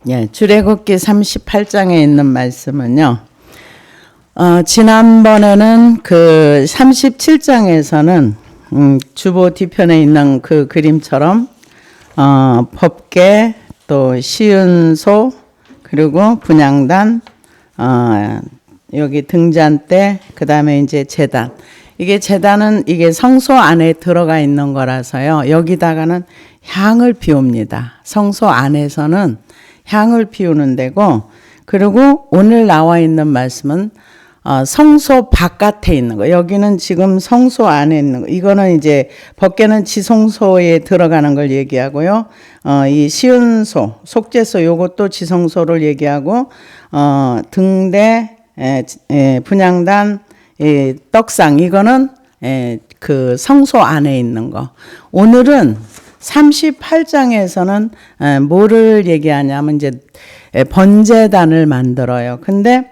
예, 출애굽기 38장에 있는 말씀은요. 지난번에는 그 37장에서는 주보 뒤편에 있는 그 그림처럼 법궤 또 시은소 그리고 분향단 여기 등잔대 그다음에 이제 제단. 이게 제단은 이게 성소 안에 들어가 있는 거라서요. 여기다가는 향을 피웁니다. 성소 안에서는 향을 피우는 데고, 그리고 오늘 나와 있는 말씀은 성소 바깥에 있는 거. 여기는 지금 성소 안에 있는 거. 이거는 이제 법궤는 지성소에 들어가는 걸 얘기하고요. 이 시은소, 속죄소 요것도 지성소를 얘기하고, 등대, 분향단, 떡상 이거는 그 성소 안에 있는 거. 오늘은 38장에서는 뭐를 얘기하냐면 이제 번제단을 만들어요. 근데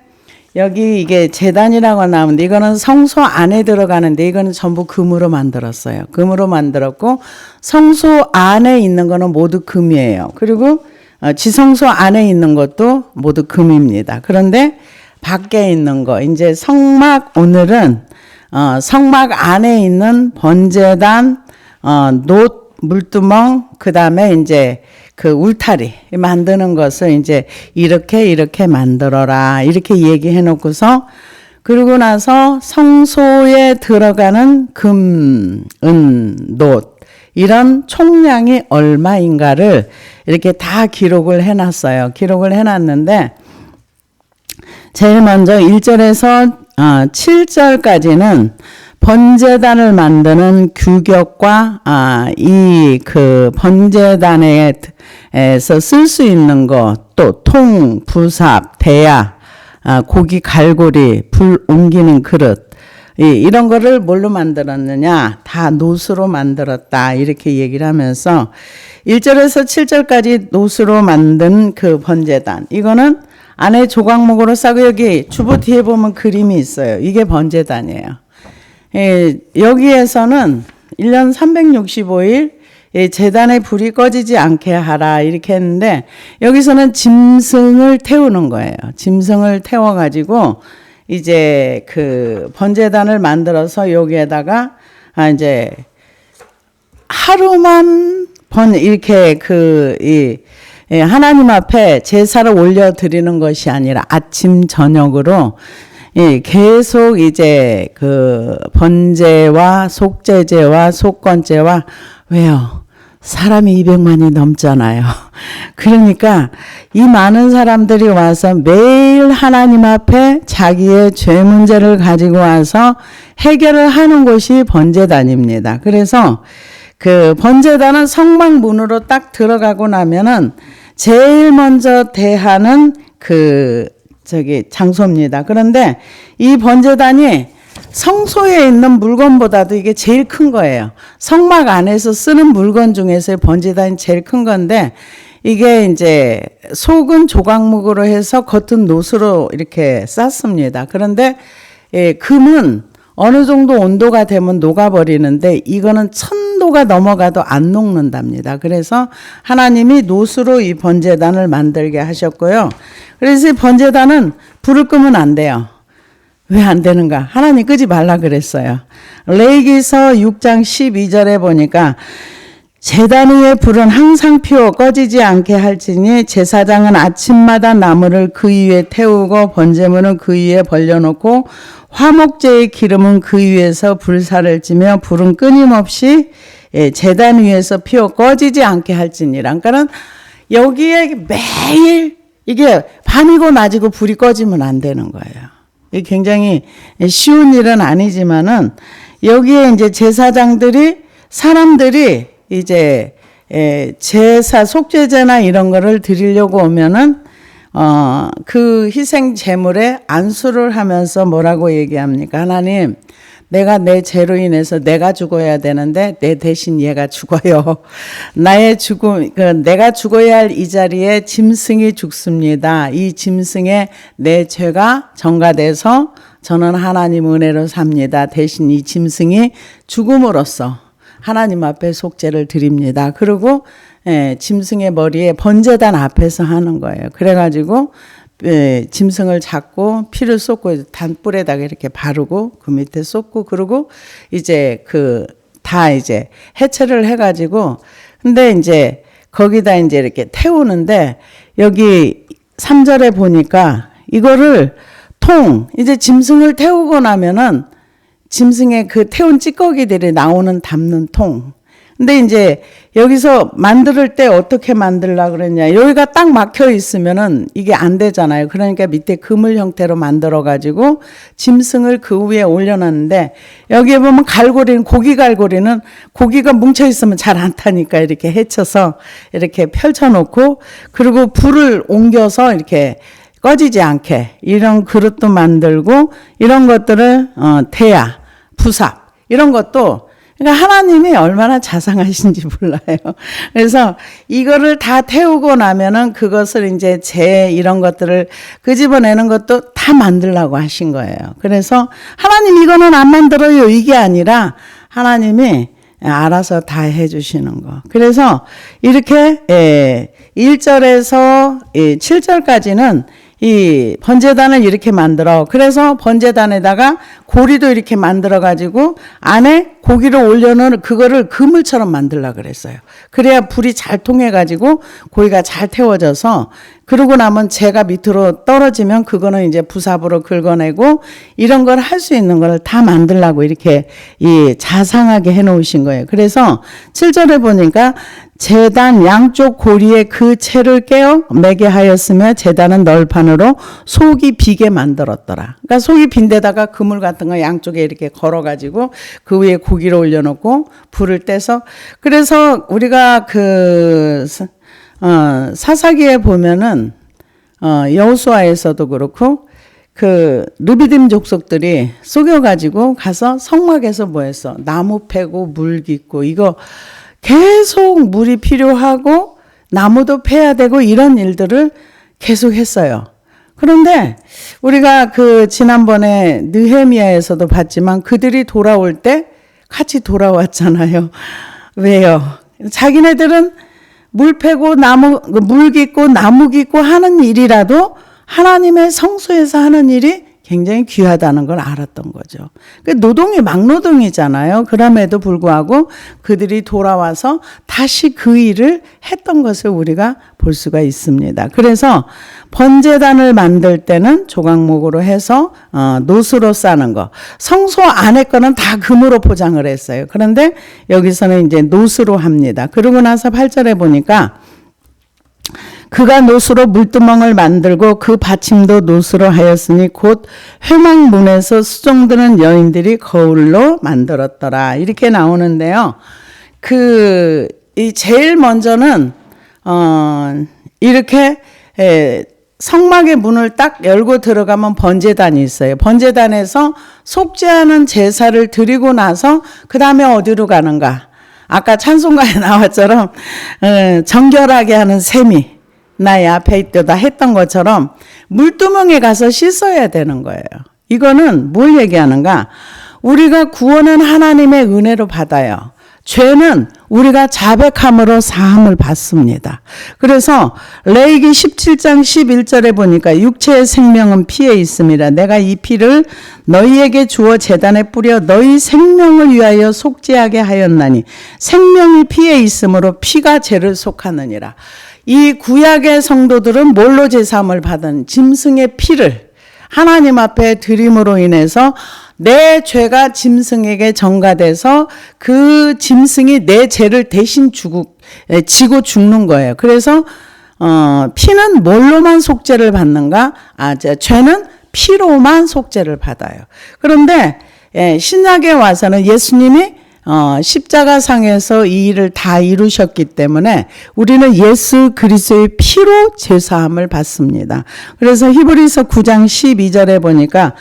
여기 이게 제단이라고 나오는데 이거는 성소 안에 들어가는데 이거는 전부 금으로 만들었어요. 금으로 만들었고 성소 안에 있는 거는 모두 금이에요. 그리고 지성소 안에 있는 것도 모두 금입니다. 그런데 밖에 있는 거 이제 성막, 오늘은 성막 안에 있는 번제단, 놋, 물두멍, 그 다음에 이제 그 울타리 만드는 것을 이제 이렇게 만들어라 이렇게 얘기해 놓고서, 그러고 나서 성소에 들어가는 금, 은, 놋 이런 총량이 얼마인가를 이렇게 다 기록을 해 놨어요. 기록을 해 놨는데 제일 먼저 1절에서 7절까지는 번제단을 만드는 규격과 이 그 번제단에서 쓸 수 있는 것, 또 통, 부삽, 대야, 고기 갈고리, 불 옮기는 그릇 이런 거를 뭘로 만들었느냐? 다 놋으로 만들었다 이렇게 얘기를 하면서 1절에서 7절까지 놋으로 만든 그 번제단, 이거는 안에 조각목으로 싸고 여기 주보 뒤에 보면 그림이 있어요. 이게 번제단이에요. 여기에서는 1년 365일 제단의 불이 꺼지지 않게 하라 이렇게 했는데, 여기서는 짐승을 태우는 거예요. 짐승을 태워가지고 이제 그 번제단을 만들어서 여기에다가 이제 하루만 이렇게 하나님 앞에 제사를 올려드리는 것이 아니라 아침 저녁으로 계속 이제 그 번제와 속죄제와 속건제와, 왜요? 사람이 200만이 넘잖아요. 그러니까 이 많은 사람들이 와서 매일 하나님 앞에 자기의 죄 문제를 가지고 와서 해결을 하는 곳이 번제단입니다. 그래서 그 번제단은 성막 문으로 딱 들어가고 나면은 제일 먼저 대하는 장소입니다. 그런데 이 번제단이 성소에 있는 물건보다도 이게 제일 큰 거예요. 성막 안에서 쓰는 물건 중에서 번제단이 제일 큰 건데, 이게 이제 속은 조각목으로 해서 겉은 놋으로 이렇게 쌌습니다. 그런데 금은 어느 정도 온도가 되면 녹아버리는데 이거는 1000도가 넘어가도 안 녹는답니다. 그래서 하나님이 놋으로 이 번제단을 만들게 하셨고요. 그래서 이 번제단은 불을 끄면 안 돼요. 왜 안 되는가? 하나님 끄지 말라 그랬어요. 레위기서 6장 12절에 보니까 제단 위에 불은 항상 피워 꺼지지 않게 할지니 제사장은 아침마다 나무를 그 위에 태우고 번제물은 그 위에 벌려놓고 화목제의 기름은 그 위에서 불사를 찌며 불은 끊임없이 제단 위에서 피워 꺼지지 않게 할지니라. 그러니까 여기에 매일 이게 밤이고 낮이고 불이 꺼지면 안 되는 거예요. 이게 굉장히 쉬운 일은 아니지만은 여기에 이제 사람들이 이제 제사 속죄제나 이런 거를 드리려고 오면은 그 희생 제물에 안수를 하면서 뭐라고 얘기합니까? 하나님, 내가 내 죄로 인해서 내가 죽어야 되는데 내 대신 얘가 죽어요. 나의 죽음, 내가 죽어야 할 이 자리에 짐승이 죽습니다. 이 짐승에 내 죄가 전가돼서 저는 하나님 은혜로 삽니다. 대신 이 짐승이 죽음으로써 하나님 앞에 속죄를 드립니다. 그리고 짐승의 머리에 번제단 앞에서 하는 거예요. 그래가지고 짐승을 잡고 피를 쏟고 단불에다가 이렇게 바르고 그 밑에 쏟고 그러고 이제 다 이제 해체를 해가지고 근데 이제 거기다 이제 이렇게 태우는데 여기 3절에 보니까 이거를 이제 짐승을 태우고 나면은 짐승의 그 태운 찌꺼기들이 나오는 담는 통. 근데 이제 여기서 만들 때 어떻게 만들려고 그랬냐. 여기가 딱 막혀 있으면은 이게 안 되잖아요. 그러니까 밑에 그물 형태로 만들어 가지고 짐승을 그 위에 올려놨는데 여기에 보면 고기 갈고리는 고기가 뭉쳐 있으면 잘 안 타니까 이렇게 헤쳐서 이렇게 펼쳐 놓고 그리고 불을 옮겨서 이렇게 꺼지지 않게 이런 그릇도 만들고 이런 것들을 태야, 부삽 이런 것도 그러니까 하나님이 얼마나 자상하신지 몰라요. 그래서 이거를 다 태우고 나면은 그것을 이제 이런 것들을 끄집어내는 것도 다 만들라고 하신 거예요. 그래서 하나님 이거는 안 만들어요 이게 아니라 하나님이 알아서 다 해주시는 거. 그래서 이렇게 1절에서 7절까지는 이 번제단을 이렇게 만들어. 그래서 번제단에다가 고리도 이렇게 만들어 가지고 안에 고기를 올려놓은 그거를 그물처럼 만들라 그랬어요. 그래야 불이 잘 통해 가지고 고기가 잘 태워져서 그러고 나면 재가 밑으로 떨어지면 그거는 이제 부삽으로 긁어내고 이런 걸 할 수 있는 걸 다 만들라고 이렇게 자상하게 해 놓으신 거예요. 그래서 7절에 보니까 제단 양쪽 고리에 그 채를 깨어 매게 하였으며 제단은 널판으로 속이 비게 만들었더라. 그러니까 속이 빈 데다가 그물 같은 거 양쪽에 이렇게 걸어가지고 그 위에 고기를 올려놓고 불을 떼서 그래서 우리가 사사기에 보면은 여호수아에서도 그렇고 르비딤 족속들이 속여가지고 가서 성막에서 뭐 했어? 나무 패고 물 깃고 이거 계속 물이 필요하고 나무도 패야 되고 이런 일들을 계속 했어요. 그런데 우리가 지난번에 느헤미야에서도 봤지만 그들이 돌아올 때 같이 돌아왔잖아요. 왜요? 자기네들은 물 패고 물 깃고 나무 깃고 하는 일이라도 하나님의 성소에서 하는 일이 굉장히 귀하다는 걸 알았던 거죠. 노동이 막노동이잖아요. 그럼에도 불구하고 그들이 돌아와서 다시 그 일을 했던 것을 우리가 볼 수가 있습니다. 그래서 번제단을 만들 때는 조각목으로 해서 노수로 싸는 거. 성소 안에 거는 다 금으로 포장을 했어요. 그런데 여기서는 이제 노수로 합니다. 그러고 나서 8절에 보니까 그가 노수로 물두멍을 만들고 그 받침도 노수로 하였으니 곧 회막문에서 수종드는 여인들이 거울로 만들었더라. 이렇게 나오는데요. 제일 먼저는 이렇게 성막의 문을 딱 열고 들어가면 번제단이 있어요. 번제단에서 속죄하는 제사를 드리고 나서 그 다음에 어디로 가는가? 아까 찬송가에 나왔처럼 정결하게 하는 셈이 나의 앞에 있도다 했던 것처럼 물두멍에 가서 씻어야 되는 거예요. 이거는 뭘 얘기하는가? 우리가 구원은 하나님의 은혜로 받아요. 죄는 우리가 자백함으로 사함을 받습니다. 그래서 레위기 17장 11절에 보니까 육체의 생명은 피에 있습니다. 내가 이 피를 너희에게 주어 제단에 뿌려 너희 생명을 위하여 속죄하게 하였나니 생명이 피에 있으므로 피가 죄를 속하느니라. 이 구약의 성도들은 뭘로 제사함을 받은 짐승의 피를 하나님 앞에 드림으로 인해서 내 죄가 짐승에게 전가돼서 그 짐승이 내 죄를 대신 지고 죽는 거예요. 그래서 피는 뭘로만 속죄를 받는가? 죄는 피로만 속죄를 받아요. 그런데 신약에 와서는 예수님이 십자가상에서 이 일을 다 이루셨기 때문에 우리는 예수 그리스도의 피로 제사함을 받습니다. 그래서 히브리서 9장 12절에 보니까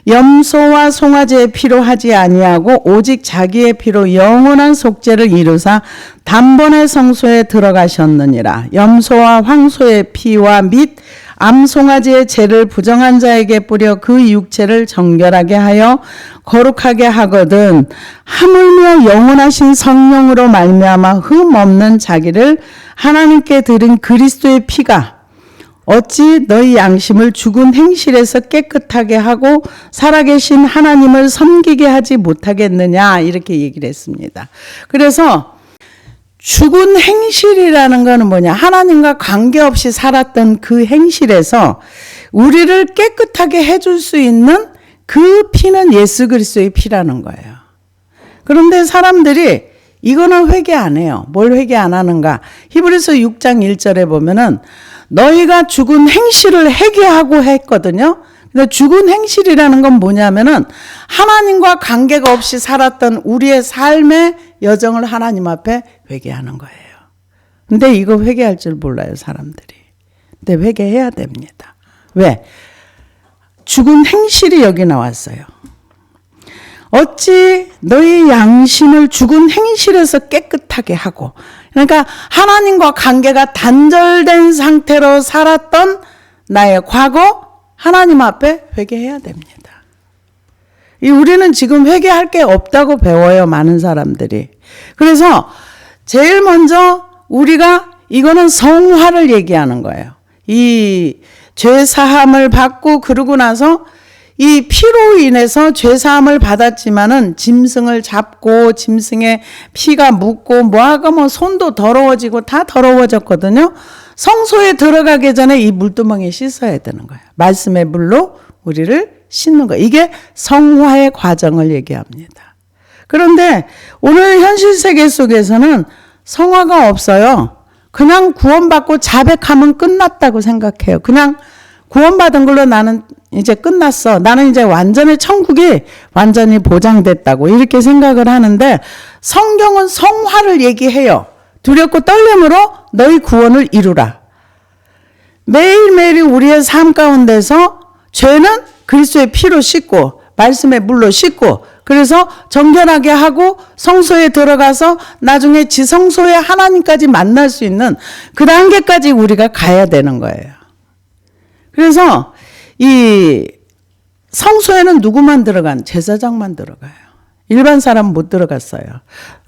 염소와 송아지의 피로 하지 아니하고 오직 자기의 피로 영원한 속죄를 이루사 단번에 성소에 들어가셨느니라. 염소와 황소의 피와 및 암송아지의 죄를 부정한 자에게 뿌려 그 육체를 정결하게 하여 거룩하게 하거든 하물며 영원하신 성령으로 말미암아 흠 없는 자기를 하나님께 드린 그리스도의 피가 어찌 너희 양심을 죽은 행실에서 깨끗하게 하고 살아계신 하나님을 섬기게 하지 못하겠느냐, 이렇게 얘기를 했습니다. 그래서 죽은 행실이라는 거는 뭐냐, 하나님과 관계없이 살았던 그 행실에서 우리를 깨끗하게 해줄 수 있는 그 피는 예수 그리스도의 피라는 거예요. 그런데 사람들이 이거는 회개 안 해요. 뭘 회개 안 하는가? 히브리서 6장 1절에 보면은 너희가 죽은 행실을 회개하고 했거든요. 근데 죽은 행실이라는 건 뭐냐면은 하나님과 관계가 없이 살았던 우리의 삶의 여정을 하나님 앞에 회개하는 거예요. 근데 이거 회개할 줄 몰라요, 사람들이. 근데 회개해야 됩니다. 왜? 죽은 행실이 여기 나왔어요. 어찌 너희 양심을 죽은 행실에서 깨끗하게 하고, 그러니까 하나님과 관계가 단절된 상태로 살았던 나의 과거, 하나님 앞에 회개해야 됩니다. 우리는 지금 회개할 게 없다고 배워요, 많은 사람들이. 그래서 제일 먼저 우리가 이거는 성화를 얘기하는 거예요. 이 죄사함을 받고 그러고 나서 이 피로 인해서 죄사함을 받았지만은 짐승을 잡고 짐승에 피가 묻고 뭐하고 뭐 손도 더러워지고 다 더러워졌거든요. 성소에 들어가기 전에 이 물두멍에 씻어야 되는 거예요. 말씀의 물로 우리를 씻는 거예요. 이게 성화의 과정을 얘기합니다. 그런데 오늘 현실 세계 속에서는 성화가 없어요. 그냥 구원받고 자백하면 끝났다고 생각해요. 그냥 구원받은 걸로 나는 이제 끝났어. 나는 이제 완전히 천국이 완전히 보장됐다고 이렇게 생각을 하는데, 성경은 성화를 얘기해요. 두렵고 떨림으로 너희 구원을 이루라. 매일매일 우리의 삶 가운데서 죄는 그리스도의 피로 씻고 말씀의 물로 씻고, 그래서 정결하게 하고 성소에 들어가서 나중에 지성소에 하나님까지 만날 수 있는 그 단계까지 우리가 가야 되는 거예요. 그래서 이 성소에는 누구만 들어간? 제사장만 들어가요. 일반 사람은 못 들어갔어요.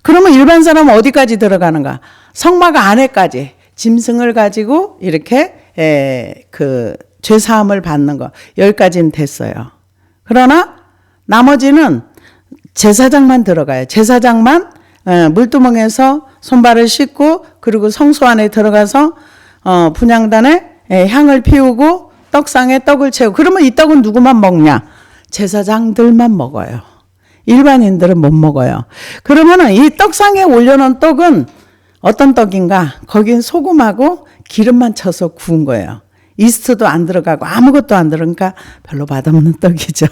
그러면 일반 사람은 어디까지 들어가는가? 성막 안에까지 짐승을 가지고 이렇게 그 죄사함을 받는 거, 여기까지는 됐어요. 그러나 나머지는 제사장만 들어가요. 제사장만 물두멍에서 손발을 씻고, 그리고 성소 안에 들어가서 분향단에 향을 피우고 떡상에 떡을 채우고. 그러면 이 떡은 누구만 먹냐? 제사장들만 먹어요. 일반인들은 못 먹어요. 그러면은 이 떡상에 올려놓은 떡은 어떤 떡인가? 거긴 소금하고 기름만 쳐서 구운 거예요. 이스트도 안 들어가고 아무것도 안 들어가니까 별로 맛없는 떡이죠.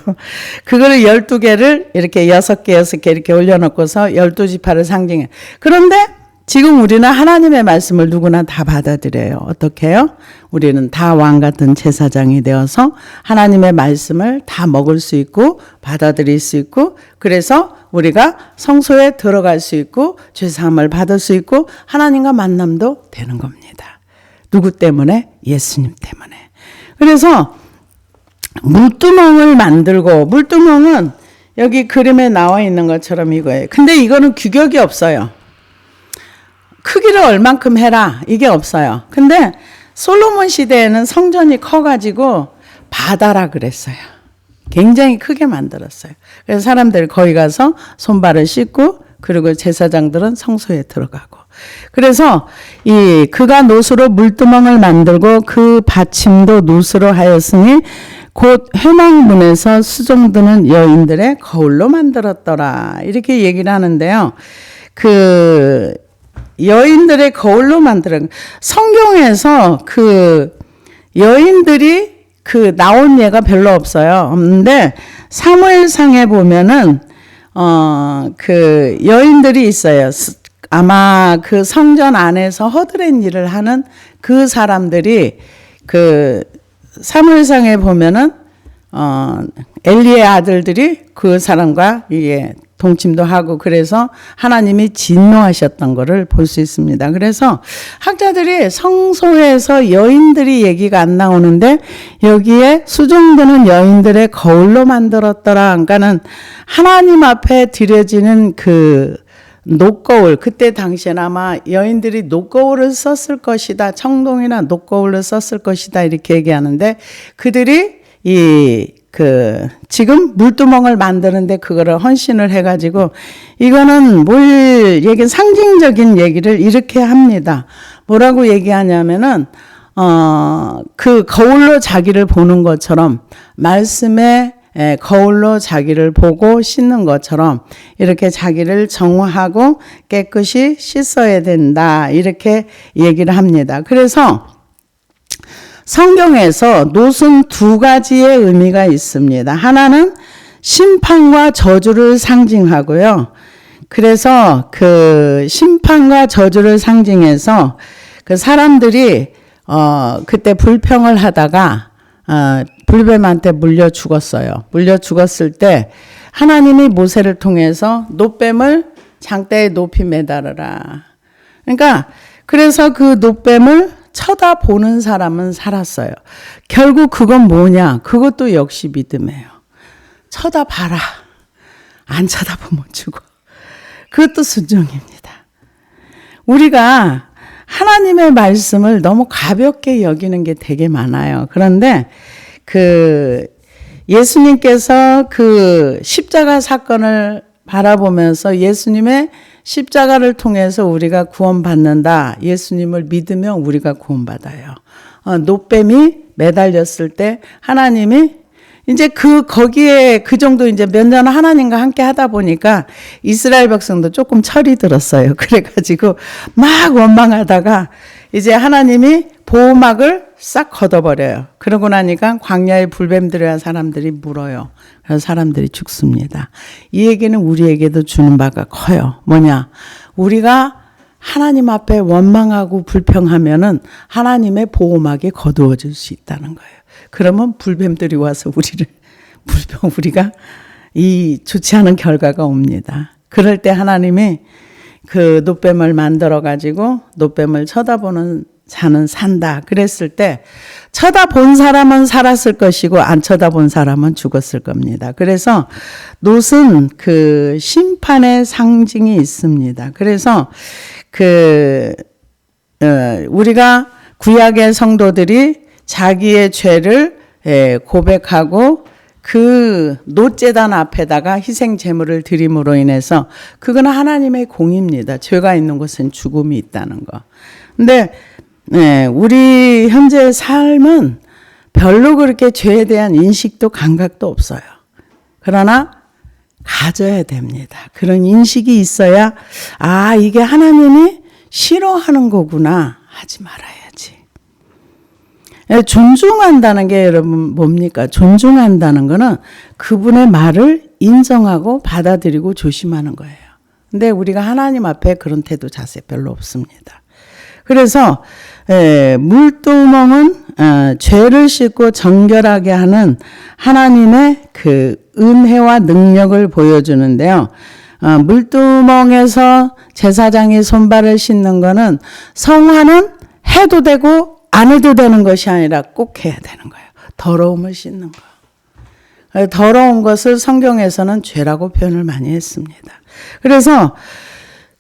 그거를 12개를 이렇게 6개 이렇게 올려놓고서 12지파를 상징해. 그런데 지금 우리는 하나님의 말씀을 누구나 다 받아들여요. 어떻게 해요? 우리는 다 왕 같은 제사장이 되어서 하나님의 말씀을 다 먹을 수 있고 받아들일 수 있고, 그래서 우리가 성소에 들어갈 수 있고 죄사함을 받을 수 있고 하나님과 만남도 되는 겁니다. 누구 때문에? 예수님 때문에. 그래서 물두멍을 만들고, 물두멍은 여기 그림에 나와 있는 것처럼 이거예요. 근데 이거는 규격이 없어요. 크기를 얼만큼 해라, 이게 없어요. 근데 솔로몬 시대에는 성전이 커가지고 바다라 그랬어요. 굉장히 크게 만들었어요. 그래서 사람들이 거기 가서 손발을 씻고, 그리고 제사장들은 성소에 들어가고. 그래서 그가 노수로 물두멍을 만들고 그 받침도 노수로 하였으니 곧 회막문에서 수종드는 여인들의 거울로 만들었더라, 이렇게 얘기를 하는데요. 그 여인들의 거울로 만드는, 성경에서 그 여인들이 그 나온 예가 별로 없어요. 없는데 사무엘상에 보면은 그 여인들이 있어요. 아마 그 성전 안에서 허드렛 일을 하는 그 사람들이, 그 사무엘상에 보면은 엘리의 아들들이 그 사람과 이게 동침도 하고, 그래서 하나님이 진노하셨던 것을 볼 수 있습니다. 그래서 학자들이 성소에서 여인들이 얘기가 안 나오는데 여기에 수종드는 여인들의 거울로 만들었더라. 그러니까는 하나님 앞에 드려지는 그 녹거울, 그때 당시에는 아마 여인들이 녹거울을 썼을 것이다. 청동이나 녹거울을 썼을 것이다. 이렇게 얘기하는데 그들이 지금 물두멍을 만드는데 그거를 헌신을 해가지고 이거는 상징적인 얘기를 이렇게 합니다. 뭐라고 얘기하냐면은, 그 거울로 자기를 보는 것처럼 말씀에 거울로 자기를 보고 씻는 것처럼 이렇게 자기를 정화하고 깨끗이 씻어야 된다. 이렇게 얘기를 합니다. 그래서 성경에서 놋은 두 가지의 의미가 있습니다. 하나는 심판과 저주를 상징하고요. 그래서 그 심판과 저주를 상징해서 그 사람들이 그때 불평을 하다가 불뱀한테 물려 죽었어요. 물려 죽었을 때 하나님이 모세를 통해서 놋뱀을 장대에 높이 매달으라. 그러니까 그래서 그 놋뱀을 쳐다보는 사람은 살았어요. 결국 그건 뭐냐? 그것도 역시 믿음이에요. 쳐다봐라. 안 쳐다보면 죽어. 그것도 순종입니다. 우리가 하나님의 말씀을 너무 가볍게 여기는 게 되게 많아요. 그런데 예수님께서 그 십자가 사건을 바라보면서 예수님의 십자가를 통해서 우리가 구원받는다. 예수님을 믿으면 우리가 구원받아요. 놋뱀이 매달렸을 때 하나님이 이제 거기에 그 정도 이제 몇 년 하나님과 함께 하다 보니까 이스라엘 백성도 조금 철이 들었어요. 그래가지고 막 원망하다가 이제 하나님이 보호막을 싹 걷어버려요. 그러고 나니까 광야에 불뱀들이야 사람들이 물어요. 그래서 사람들이 죽습니다. 이 얘기는 우리에게도 주는 바가 커요. 뭐냐? 우리가 하나님 앞에 원망하고 불평하면은 하나님의 보호막이 거두어질 수 있다는 거예요. 그러면 불뱀들이 와서 우리가 이 좋지 않은 결과가 옵니다. 그럴 때 하나님이 그 놋뱀을 만들어 가지고 놋뱀을 쳐다보는 자는 산다. 그랬을 때 쳐다본 사람은 살았을 것이고 안 쳐다본 사람은 죽었을 겁니다. 그래서 놋은 그 심판의 상징이 있습니다. 그래서 우리가 구약의 성도들이 자기의 죄를 고백하고 그 놋제단 앞에다가 희생 제물을 드림으로 인해서 그건 하나님의 공입니다. 죄가 있는 곳은 죽음이 있다는 거. 근데 우리 현재의 삶은 별로 그렇게 죄에 대한 인식도 감각도 없어요. 그러나 가져야 됩니다. 그런 인식이 있어야 이게 하나님이 싫어하는 거구나 하지 말아야지. 존중한다는 게 여러분 뭡니까? 존중한다는 거는 그분의 말을 인정하고 받아들이고 조심하는 거예요. 근데 우리가 하나님 앞에 그런 태도 자세 별로 없습니다. 그래서 물두멍은 죄를 씻고 정결하게 하는 하나님의 그 은혜와 능력을 보여주는데요. 물두멍에서 제사장이 손발을 씻는 거는 성화는 해도 되고 안 해도 되는 것이 아니라 꼭 해야 되는 거예요. 더러움을 씻는 거. 더러운 것을 성경에서는 죄라고 표현을 많이 했습니다. 그래서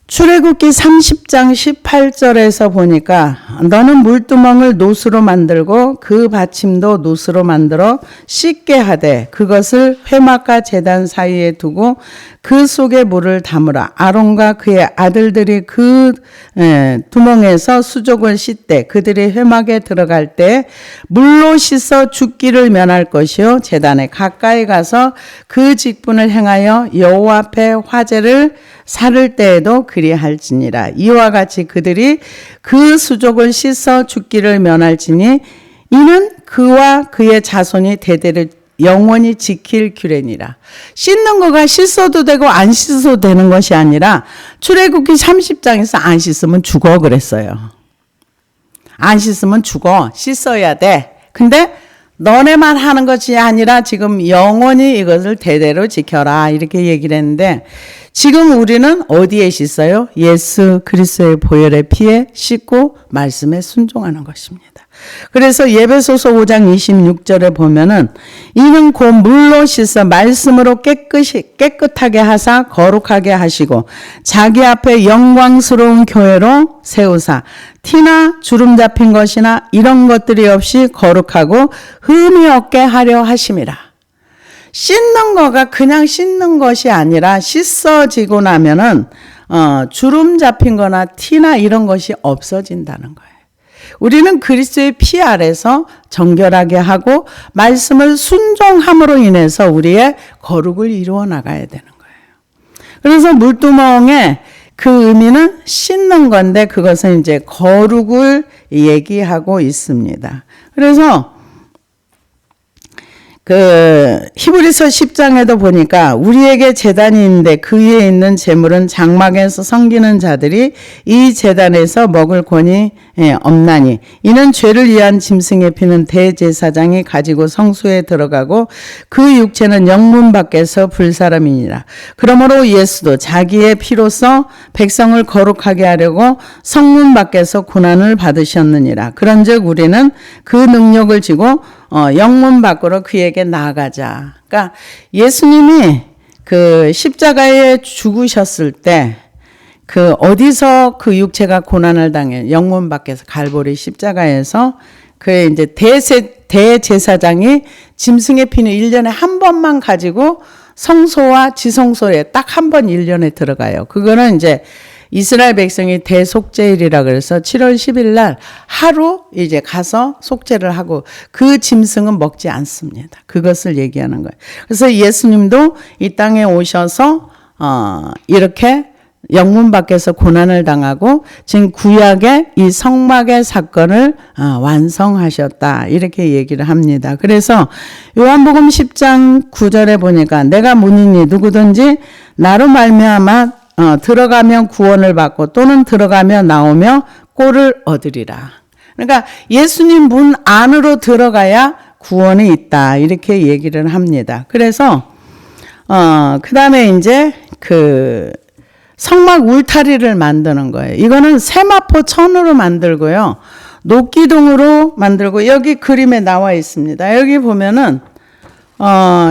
출애굽기 30장 18절에서 보니까 너는 물두멍을 놋으로 만들고 그 받침도 놋으로 만들어 씻게 하되 그것을 회막과 제단 사이에 두고 그 속에 물을 담으라. 아론과 그의 아들들이 그 두멍에서 수족을 씻되 그들이 회막에 들어갈 때 물로 씻어 죽기를 면할 것이요 제단에 가까이 가서 그 직분을 행하여 여호와 앞에 화제를 살을 때에도 그리할지니라. 이와 같이 그들이 그 수족을 씻어 죽기를 면할지니 이는 그와 그의 자손이 대대로 영원히 지킬 규례니라. 씻는 거가 씻어도 되고 안 씻어도 되는 것이 아니라 출애굽기 30장에서 안 씻으면 죽어 그랬어요. 안 씻으면 죽어. 씻어야 돼. 근데 너네만 하는 것이 아니라 지금 영원히 이것을 대대로 지켜라 이렇게 얘기를 했는데 지금 우리는 어디에 씻어요? 예수 그리스도의 보혈의 피에 씻고 말씀에 순종하는 것입니다. 그래서 에베소서 5장 26절에 보면은 이는 곧 물로 씻어 말씀으로 깨끗하게 하사 거룩하게 하시고 자기 앞에 영광스러운 교회로 세우사 티나 주름 잡힌 것이나 이런 것들이 없이 거룩하고 흠이 없게 하려 하심이라. 씻는 거가 그냥 씻는 것이 아니라 씻어지고 나면은 주름 잡힌 거나 티나 이런 것이 없어진다는 거예요. 우리는 그리스도의 피 아래서 정결하게 하고 말씀을 순종함으로 인해서 우리의 거룩을 이루어 나가야 되는 거예요. 그래서 물두멍에 그 의미는 씻는 건데 그것은 이제 거룩을 얘기하고 있습니다. 그래서 히브리서 10장에도 보니까 우리에게 제단이 있는데 그 위에 있는 제물은 장막에서 섬기는 자들이 이 제단에서 먹을 권이 없나니 이는 죄를 위한 짐승의 피는 대제사장이 가지고 성소에 들어가고 그 육체는 영문 밖에서 불사람이니라. 그러므로 예수도 자기의 피로써 백성을 거룩하게 하려고 성문 밖에서 고난을 받으셨느니라. 그런즉 우리는 그 능력을 지고 영문 밖으로 그에게 나아가자. 그러니까 예수님이 그 십자가에 죽으셨을 때 어디서 그 육체가 고난을 당해 영문 밖에서 갈보리 십자가에서 그의 이제 대제사장이 짐승의 피는 1년에 한 번만 가지고 성소와 지성소에 딱 한 번 1년에 들어가요. 그거는 이제 이스라엘 백성이 대속죄일이라 그래서 7월 10일 날 하루 이제 가서 속죄를 하고 그 짐승은 먹지 않습니다. 그것을 얘기하는 거예요. 그래서 예수님도 이 땅에 오셔서 이렇게 영문 밖에서 고난을 당하고 지금 구약의 이 성막의 사건을 완성하셨다. 이렇게 얘기를 합니다. 그래서 요한복음 10장 9절에 보니까 내가 문이니 누구든지 나로 말미암아 들어가면 구원을 받고 또는 들어가며 나오며 꼴을 얻으리라. 그러니까 예수님 문 안으로 들어가야 구원이 있다. 이렇게 얘기를 합니다. 그래서 그 다음에 이제 성막 울타리를 만드는 거예요. 이거는 세마포 천으로 만들고요. 녹기둥으로 만들고 여기 그림에 나와 있습니다. 여기 보면은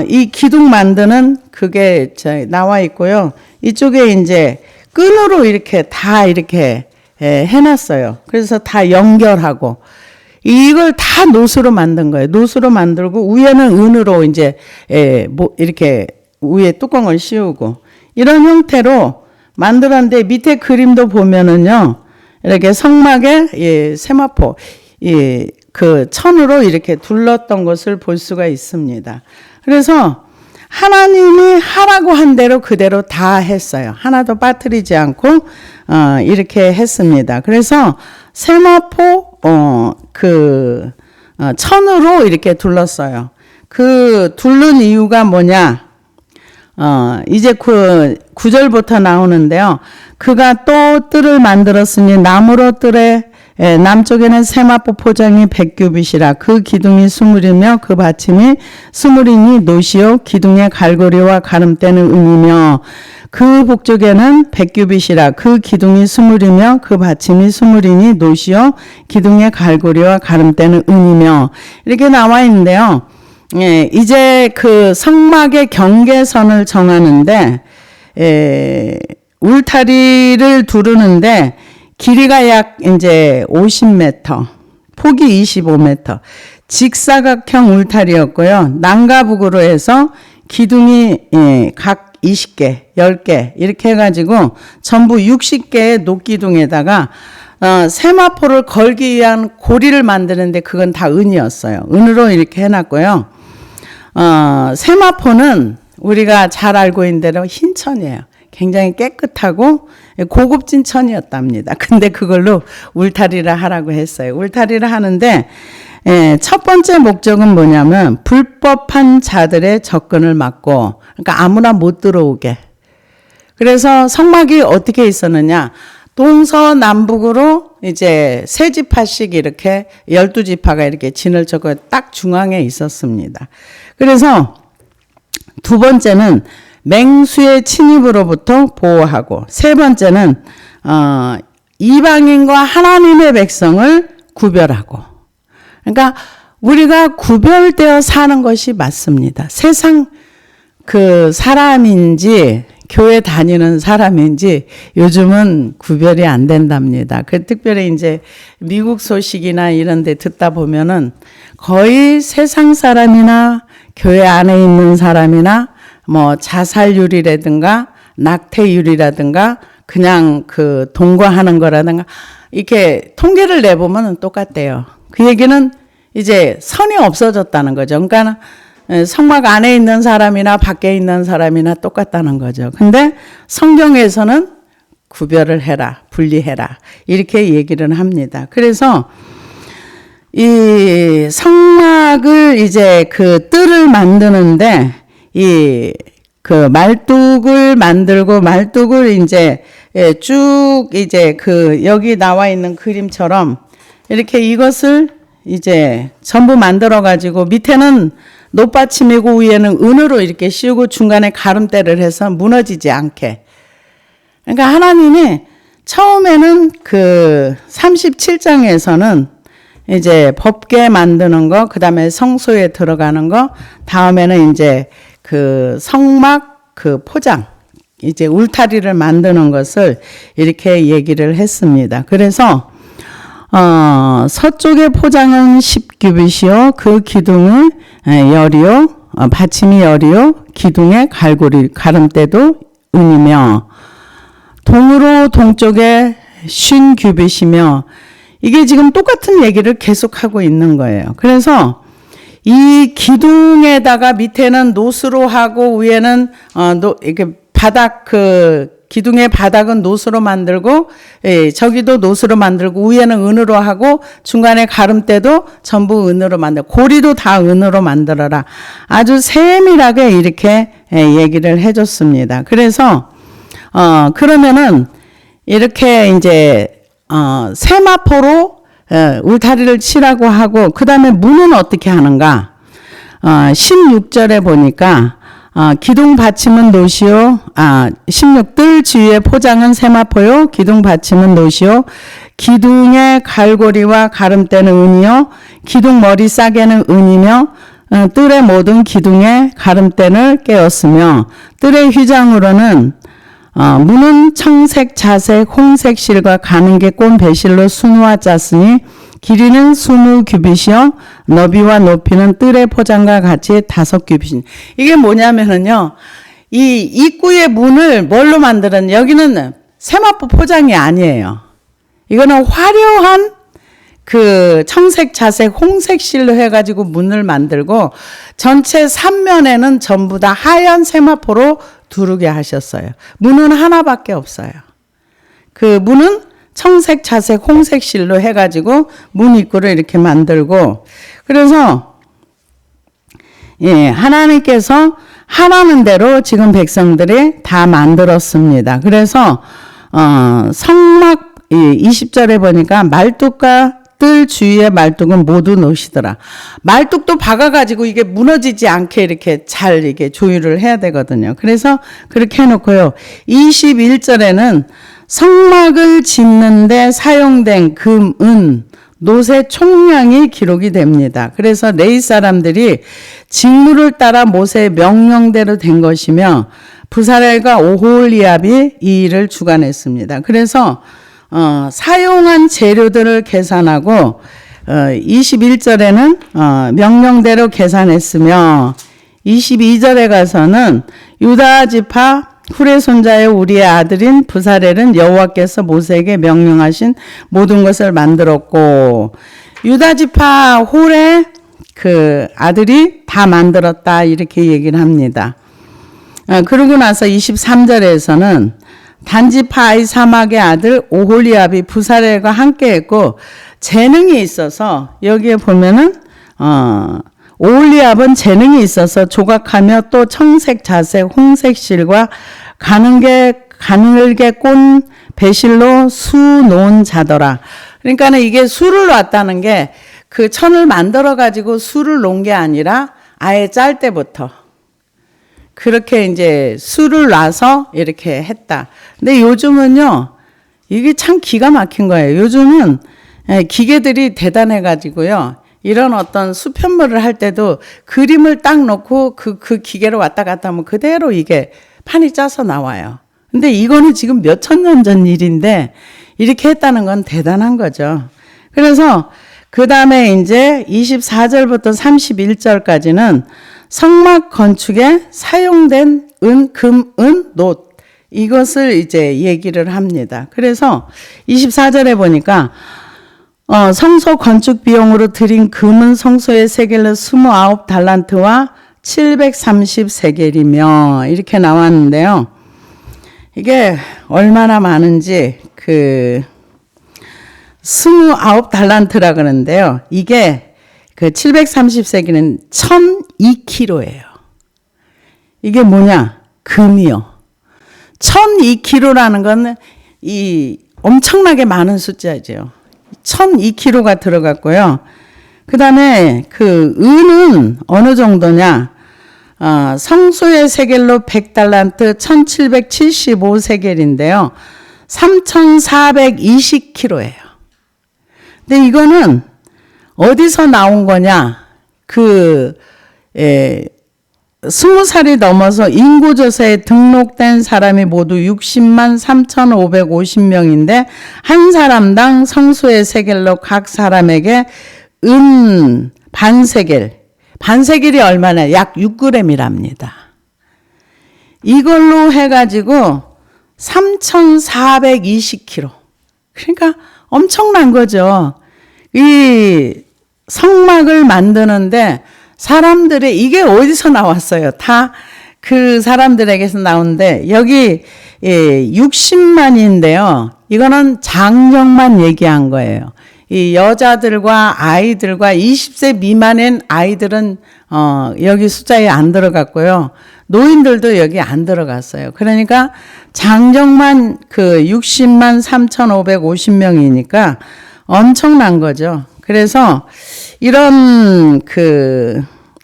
이 기둥 만드는 그게 나와 있고요. 이쪽에 이제 끈으로 이렇게 다 이렇게 해놨어요. 그래서 다 연결하고 이걸 다 노수로 만든 거예요. 노수로 만들고 위에는 은으로 이제 이렇게 위에 뚜껑을 씌우고 이런 형태로 만들었는데 밑에 그림도 보면은요. 이렇게 성막에 세마포 그 천으로 이렇게 둘렀던 것을 볼 수가 있습니다. 그래서 하나님이 하라고 한 대로 그대로 다 했어요. 하나도 빠뜨리지 않고 이렇게 했습니다. 그래서 세마포 천으로 이렇게 둘렀어요. 그 둘른 이유가 뭐냐? 이제 9절부터 나오는데요. 그가 또 뜰을 만들었으니 나무로 뜰에 남쪽에는 세마포 포장이 100규빗이라 그 기둥이 20이며 그 받침이 20이니 노시요 기둥의 갈고리와 가름대는 은이며 그 북쪽에는 100규빗이라 그 기둥이 20이며 그 받침이 20이니 노시요 기둥의 갈고리와 가름대는 은이며 이렇게 나와 있는데요. 이제 그 성막의 경계선을 정하는데 울타리를 두르는데 길이가 약 이제 50m, 폭이 25m, 직사각형 울타리였고요. 남과 북으로 해서 기둥이 각 20개, 10개 이렇게 해가지고 전부 60개의 녹기둥에다가 세마포를 걸기 위한 고리를 만드는데 그건 다 은이었어요. 은으로 이렇게 해놨고요. 세마포는 우리가 잘 알고 있는 대로 흰 천이에요. 굉장히 깨끗하고 고급진 천이었답니다. 근데 그걸로 울타리를 하라고 했어요. 울타리를 하는데 첫 번째 목적은 뭐냐면 불법한 자들의 접근을 막고 그러니까 아무나 못 들어오게. 그래서 성막이 어떻게 있었느냐? 동서남북으로 이제 세 지파씩 이렇게 12지파가 이렇게 진을 쳐고 딱 중앙에 있었습니다. 그래서 두 번째는 맹수의 침입으로부터 보호하고, 세 번째는 이방인과 하나님의 백성을 구별하고. 그러니까 우리가 구별되어 사는 것이 맞습니다. 세상 그 사람인지 교회 다니는 사람인지 요즘은 구별이 안 된답니다. 특별히 이제 미국 소식이나 이런 데 듣다 보면은 거의 세상 사람이나 교회 안에 있는 사람이나 뭐 자살률이라든가 낙태율이라든가 그냥 그 동거하는 거라든가 이렇게 통계를 내보면 똑같대요. 그 얘기는 이제 선이 없어졌다는 거죠. 그러니까 성막 안에 있는 사람이나 밖에 있는 사람이나 똑같다는 거죠. 근데 성경에서는 구별을 해라, 분리해라 이렇게 얘기를 합니다. 그래서 이 성막을 이제 그 뜰을 만드는데 이 그 말뚝을 만들고 말뚝을 이제 쭉 이제 그 여기 나와 있는 그림처럼 이렇게 이것을 이제 전부 만들어 가지고 밑에는 높받침이고 위에는 은으로 이렇게 씌우고 중간에 가름대를 해서 무너지지 않게. 그러니까 하나님이 처음에는 그 37장에서는 이제 법궤 만드는 거, 그 다음에 성소에 들어가는 거, 다음에는 이제 그 성막 그 포장, 이제 울타리를 만드는 것을 이렇게 얘기를 했습니다. 그래서 서쪽의 포장은 10규빗이요. 그 기둥은 열이요. 받침이 열이요. 기둥의 갈고리, 가름대도 은이며 동으로 동쪽에 50규빗이며 이게 지금 똑같은 얘기를 계속하고 있는 거예요. 그래서 이 기둥에다가 밑에는 노스로 하고 위에는 이렇게 바닥 그 기둥의 바닥은 노스로 만들고 저기도 노스로 만들고 위에는 은으로 하고 중간에 가름대도 전부 은으로 만들고 고리도 다 은으로 만들어라. 아주 세밀하게 이렇게 얘기를 해줬습니다. 그래서 그러면은 이렇게 이제 세마포로 울타리를 치라고 하고 그 다음에 문은 어떻게 하는가? 16절에 보니까 기둥 받침은 노시오. 16뜰 지위의 포장은 세마포요. 기둥 받침은 노시오. 기둥의 갈고리와 가름대는 은이요. 기둥 머리 싸개는 은이며 뜰의 모든 기둥의 가름대를 깨었으며 뜰의 휘장으로는 문은 청색, 자색, 홍색 실과 가는 게 꼰 배실로 수누와 짰으니 길이는 20규빗이요. 너비와 높이는 뜰의 포장과 같이 5규빗. 이게 뭐냐면은요. 이 입구의 문을 뭘로 만드는 여기는 세마포 포장이 아니에요. 이거는 화려한 그 청색, 자색, 홍색 실로 해가지고 문을 만들고 전체 3면에는 전부 다 하얀 세마포로 두르게 하셨어요. 문은 하나밖에 없어요. 그 문은 청색, 자색, 홍색 실로 해가지고 문 입구를 이렇게 만들고 그래서 하나님께서 하라는 대로 지금 백성들이 다 만들었습니다. 그래서 성막 20절에 보니까 말뚝과 뜰 주위의 말뚝은 모두 놓으시더라. 말뚝도 박아가지고 이게 무너지지 않게 이렇게 잘 이게 조율을 해야 되거든요. 그래서 그렇게 해놓고요. 21절에는 성막을 짓는데 사용된 금, 은, 놋의 총량이 기록이 됩니다. 그래서 레위 사람들이 직무를 따라 모세의 명령대로 된 것이며 부사렐과 오홀리압이 이 일을 주관했습니다. 그래서 사용한 재료들을 계산하고 21절에는 명령대로 계산했으며 22절에 가서는 유다 지파 훌의 손자의 우리의 아들인 부사렐은 여호와께서 모세에게 명령하신 모든 것을 만들었고 유다 지파 훌의 그 아들이 다 만들었다 이렇게 얘기를 합니다. 그러고 나서 23절에서는 단지파 아이사막의 아들 오홀리압이 부사렐과 함께했고 재능이 있어서 여기에 보면은 오홀리압은 재능이 있어서 조각하며 또 청색, 자색, 홍색 실과 가늘게 꼰 배실로 수 놓은 자더라. 그러니까는 이게 수를 놨다는 게 그 천을 만들어 가지고 수를 놓은 게 아니라 아예 짤 때부터 그렇게 이제 수를 놔서 이렇게 했다. 근데 요즘은요, 이게 참 기가 막힌 거예요. 요즘은 기계들이 대단해가지고요. 이런 어떤 수편물을 할 때도 그림을 딱 놓고 그 기계로 왔다 갔다 하면 그대로 이게 판이 짜서 나와요. 근데 이거는 지금 몇천 년 전 일인데 이렇게 했다는 건 대단한 거죠. 그래서 그 다음에 이제 24절부터 31절까지는 성막 건축에 사용된 은, 금, 은, 놋 이것을 이제 얘기를 합니다. 그래서 24절에 보니까 성소 건축 비용으로 들인 금은 성소의 세겔로 29달란트와 730세겔이며 이렇게 나왔는데요. 이게 얼마나 많은지 29달란트라 그러는데요. 이게 그 730세겔은 1002kg예요. 이게 뭐냐? 금이요. 1002kg라는 건 이 엄청나게 많은 숫자죠. 1002kg가 들어갔고요. 그 다음에 그 은은 어느 정도냐? 성소의 세겔로 100달란트 1775세겔인데요. 3420kg예요. 근데 이거는 어디서 나온 거냐? 20살이 넘어서 인구조사에 등록된 사람이 모두 60만 3,550명인데 한 사람당 성소의 세겔로 각 사람에게 은 반세겔이 얼마나? 약 6g이랍니다. 이걸로 해가지고 3,420kg. 그러니까 엄청난 거죠. 이 성막을 만드는데 사람들의 이게 어디서 나왔어요? 다 그 사람들에게서 나오는데 여기 60만인데요. 이거는 장정만 얘기한 거예요. 이 여자들과 아이들과 20세 미만인 아이들은 여기 숫자에 안 들어갔고요. 노인들도 여기 안 들어갔어요. 그러니까 장정만 60만 3,550명이니까 엄청난 거죠. 그래서 이런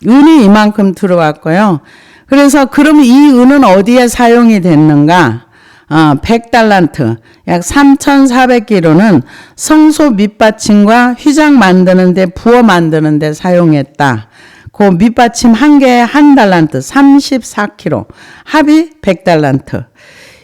은이 이만큼 들어왔고요. 그래서 그럼 이 은은 어디에 사용이 됐는가? 100달란트, 약 3,400kg는 성소 밑받침과 휘장 만드는데 부어 만드는데 사용했다. 그 밑받침 한 개에 1달란트, 34kg, 합이 100달란트.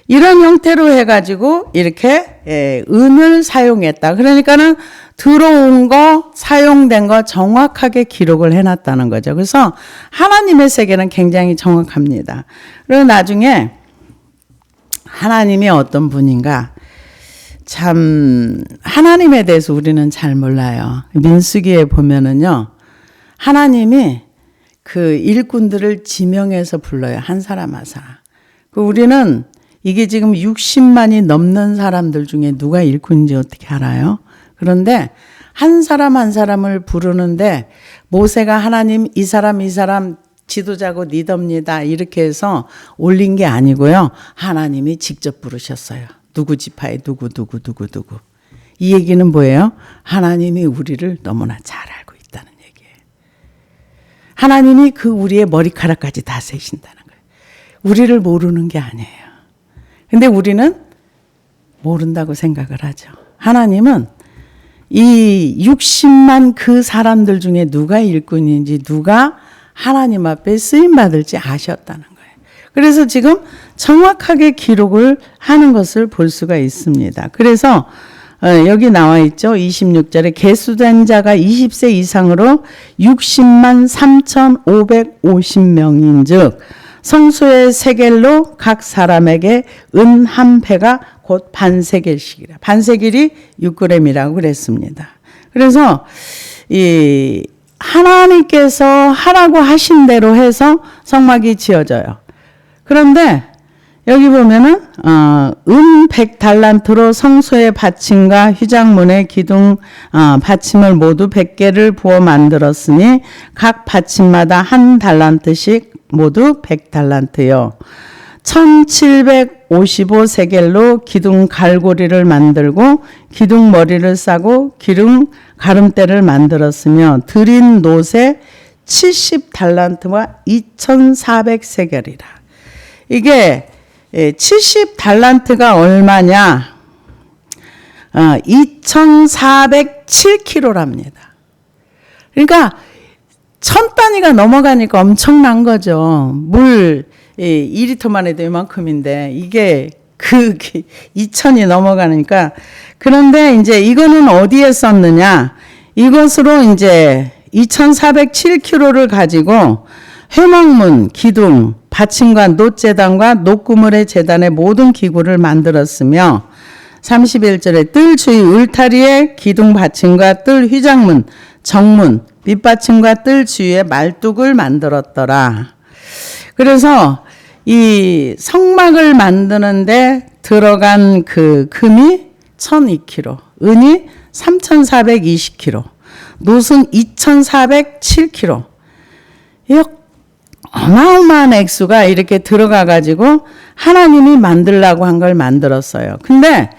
이런 형태로 해가지고 이렇게 은을 사용했다. 그러니까는 들어온 거, 사용된 거 정확하게 기록을 해놨다는 거죠. 그래서 하나님의 세계는 굉장히 정확합니다. 그리고 나중에 하나님이 어떤 분인가? 참 하나님에 대해서 우리는 잘 몰라요. 민수기에 보면은요. 하나님이 그 일꾼들을 지명해서 불러요. 한 사람 한 사람. 우리는 이게 지금 60만이 넘는 사람들 중에 누가 일꾼인지 어떻게 알아요? 그런데 한 사람 한 사람을 부르는데 모세가 하나님 이 사람 지도자고 리더입니다. 이렇게 해서 올린 게 아니고요. 하나님이 직접 부르셨어요. 누구 지파에 누구. 이 얘기는 뭐예요? 하나님이 우리를 너무나 잘 알고 있다는 얘기예요. 하나님이 우리의 머리카락까지 다 세신다는 거예요. 우리를 모르는 게 아니에요. 근데 우리는 모른다고 생각을 하죠. 하나님은 이 60만 그 사람들 중에 누가 일꾼인지 누가 하나님 앞에 쓰임받을지 아셨다는 거예요. 그래서 지금 정확하게 기록을 하는 것을 볼 수가 있습니다. 그래서 여기 나와 있죠. 26절에 계수된 자가 20세 이상으로 60만 3,550명인 즉 성소의 세겔로 각 사람에게 은 한 패가 곧 반세겔씩이라. 반세겔이 6g이라고 그랬습니다. 그래서 이 하나님께서 하라고 하신 대로 해서 성막이 지어져요. 그런데 여기 보면은 은 100달란트로 성소의 받침과 휘장문의 기둥 받침을 모두 100개를 부어 만들었으니 각 받침마다 1달란트씩 모두 100달란트요. 1755세겔로 기둥 갈고리를 만들고 기둥 머리를 싸고 기둥 가름대를 만들었으며 들인 놋에 70달란트와 2400세겔이라. 이게 70달란트가 얼마냐? 2407kg랍니다. 그러니까 1000단위가 넘어가니까 엄청난 거죠. 물 2리터만 해도 이만큼인데 이게 2000이 넘어가니까. 그런데 이제 이거는 어디에 썼느냐? 이것으로 이제 2407kg를 가지고 회막문, 기둥, 받침과 놋재단과 놋구물의 재단의 모든 기구를 만들었으며 31절에 뜰 주위 울타리에 기둥 받침과 뜰 휘장문, 정문, 밑받침과 뜰 주위에 말뚝을 만들었더라. 그래서 이 성막을 만드는데 들어간 그 금이 1002kg, 은이 3420kg, 놋은 2407kg. 이 어마어마한 액수가 이렇게 들어가 가지고 하나님이 만들라고 한 걸 만들었어요. 근데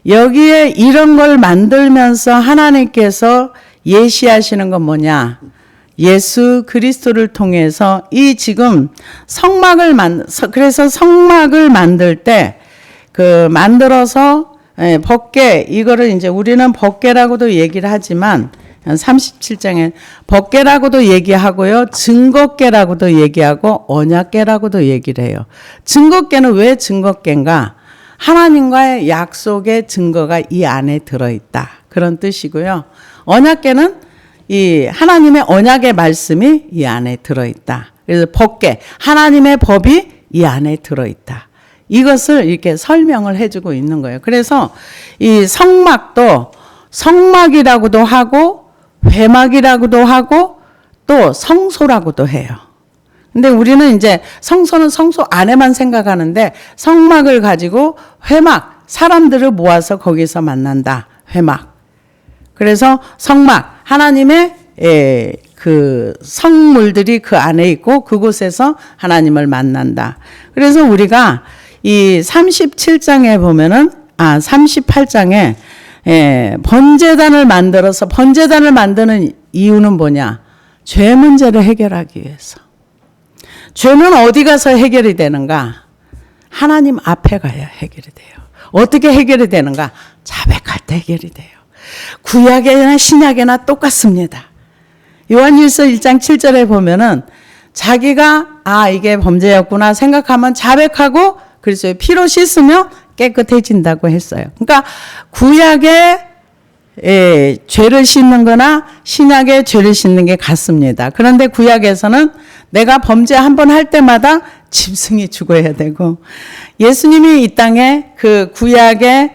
여기에 이런 걸 만들면서 하나님께서 예시하시는 건 뭐냐? 예수 그리스도를 통해서 이 지금 그래서 성막을 만들 때 그 만들어서 법궤, 이거를 이제 우리는 법궤라고도 얘기를 하지만 37장에 법궤라고도 얘기하고요, 증거궤라고도 얘기하고 언약궤라고도 얘기를 해요. 증거궤는 왜 증거궤인가? 하나님과의 약속의 증거가 이 안에 들어있다, 그런 뜻이고요. 언약궤는 이 하나님의 언약의 말씀이 이 안에 들어있다. 그래서 법궤, 하나님의 법이 이 안에 들어있다. 이것을 이렇게 설명을 해주고 있는 거예요. 그래서 이 성막도 성막이라고도 하고 회막이라고도 하고 또 성소라고도 해요. 근데 우리는 이제 성소는 성소 안에만 생각하는데 성막을 가지고 회막, 사람들을 모아서 거기서 만난다. 회막. 그래서 성막, 하나님의 그 성물들이 그 안에 있고 그곳에서 하나님을 만난다. 그래서 우리가 이 37장에 보면은 38장에 번제단을 만들어서, 번제단을 만드는 이유는 뭐냐? 죄 문제를 해결하기 위해서. 죄는 어디 가서 해결이 되는가? 하나님 앞에 가야 해결이 돼요. 어떻게 해결이 되는가? 자백할 때 해결이 돼요. 구약이나 신약이나 똑같습니다. 요한일서 1장 7절에 보면은 자기가 이게 범죄였구나 생각하면 자백하고 그래서 피로 씻으면 깨끗해진다고 했어요. 그러니까 구약의 죄를 씻는 거나 신약의 죄를 씻는 게 같습니다. 그런데 구약에서는 내가 범죄 한 번 할 때마다 짐승이 죽어야 되고, 예수님이 이 땅에 그 구약의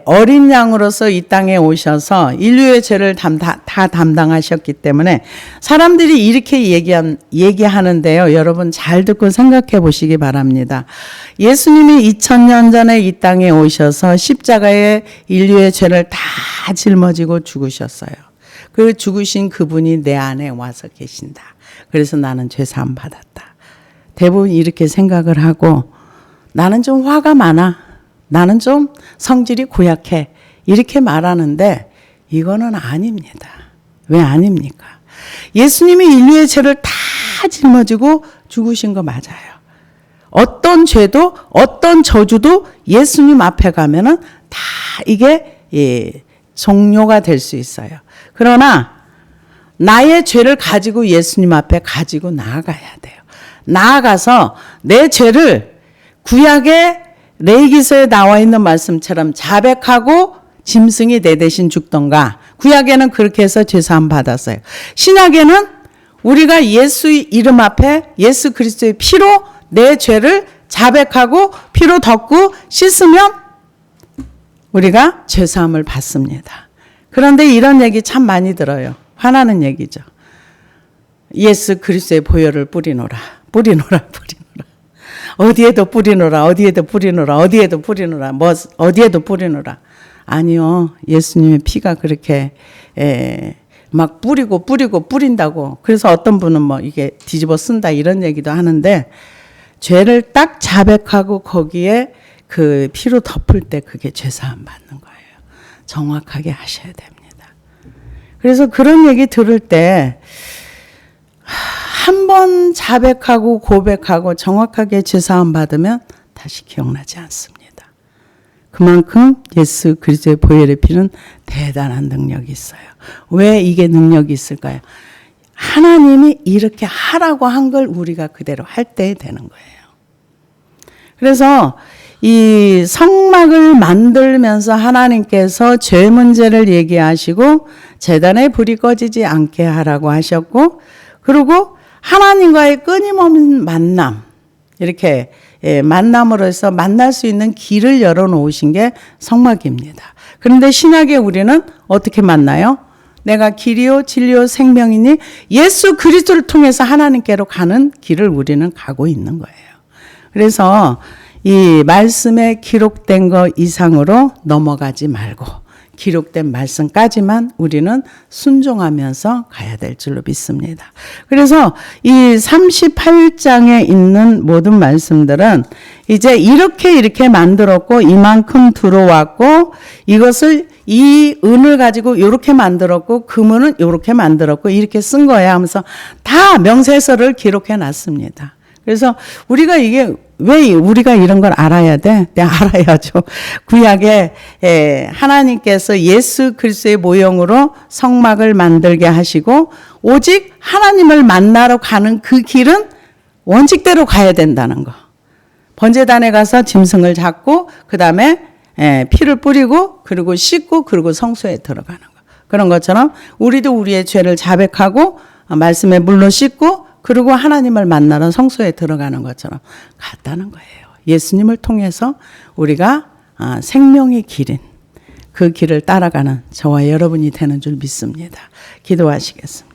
어린 양으로서 이 땅에 오셔서 인류의 죄를 다 담당하셨기 때문에 사람들이 이렇게 얘기하는데요. 여러분 잘 듣고 생각해 보시기 바랍니다. 예수님이 2000년 전에 이 땅에 오셔서 십자가에 인류의 죄를 다 짊어지고 죽으셨어요. 그 죽으신 그분이 내 안에 와서 계신다. 그래서 나는 죄사함 받았다. 대부분 이렇게 생각을 하고, 나는 좀 화가 많아, 나는 좀 성질이 고약해, 이렇게 말하는데 이거는 아닙니다. 왜 아닙니까? 예수님이 인류의 죄를 다 짊어지고 죽으신 거 맞아요. 어떤 죄도 어떤 저주도 예수님 앞에 가면은 다 이게 종료가 될 수 있어요. 그러나 나의 죄를 가지고 예수님 앞에 가지고 나아가야 돼요. 나아가서 내 죄를 구약의 레위기서에 나와 있는 말씀처럼 자백하고 짐승이 내 대신 죽던가. 구약에는 그렇게 해서 죄사함 받았어요. 신약에는 우리가 예수의 이름 앞에 예수 그리스도의 피로 내 죄를 자백하고 피로 덮고 씻으면 우리가 죄사함을 받습니다. 그런데 이런 얘기 참 많이 들어요. 화나는 얘기죠. 예수 그리스도의 보혈을 뿌리노라. 뿌리노라. 어디에도 뿌리노라. 어디에도 뿌리노라. 어디에도 뿌리노라. 어디에도 뿌리노라. 아니요. 예수님의 피가 그렇게 막 뿌린다고. 그래서 어떤 분은 뭐 이게 뒤집어 쓴다 이런 얘기도 하는데, 죄를 딱 자백하고 거기에 그 피로 덮을 때 그게 죄사함 받는 거예요. 정확하게 하셔야 됩니다. 그래서 그런 얘기 들을 때 한 번 자백하고 고백하고 정확하게 죄사함 받으면 다시 기억나지 않습니다. 그만큼 예수 그리스도의 보혈의 피는 대단한 능력이 있어요. 왜 이게 능력이 있을까요? 하나님이 이렇게 하라고 한 걸 우리가 그대로 할 때 되는 거예요. 그래서 이 성막을 만들면서 하나님께서 죄 문제를 얘기하시고 제단의 불이 꺼지지 않게 하라고 하셨고, 그리고 하나님과의 끊임없는 만남, 이렇게 만남으로서 만날 수 있는 길을 열어놓으신 게 성막입니다. 그런데 신약에 우리는 어떻게 만나요? 내가 길이요 진리요 생명이니 예수 그리스도를 통해서 하나님께로 가는 길을 우리는 가고 있는 거예요. 그래서 이 말씀에 기록된 거 이상으로 넘어가지 말고 기록된 말씀까지만 우리는 순종하면서 가야 될 줄로 믿습니다. 그래서 이 38장에 있는 모든 말씀들은 이제 이렇게 만들었고 이만큼 들어왔고 이것을 이 은을 가지고 이렇게 만들었고 금은은 이렇게 만들었고 이렇게 쓴 거야 하면서 다 명세서를 기록해 놨습니다. 그래서 우리가 이게 왜 우리가 이런 걸 알아야 돼? 네, 알아야죠. 구약에 하나님께서 예수 그리스도의 모형으로 성막을 만들게 하시고 오직 하나님을 만나러 가는 그 길은 원칙대로 가야 된다는 거. 번제단에 가서 짐승을 잡고 그 다음에 피를 뿌리고 그리고 씻고 그리고 성소에 들어가는 거. 그런 것처럼 우리도 우리의 죄를 자백하고 말씀에 물로 씻고 그리고 하나님을 만나러 성소에 들어가는 것처럼 같다는 거예요. 예수님을 통해서 우리가 생명의 길인 그 길을 따라가는 저와 여러분이 되는 줄 믿습니다. 기도하시겠습니다.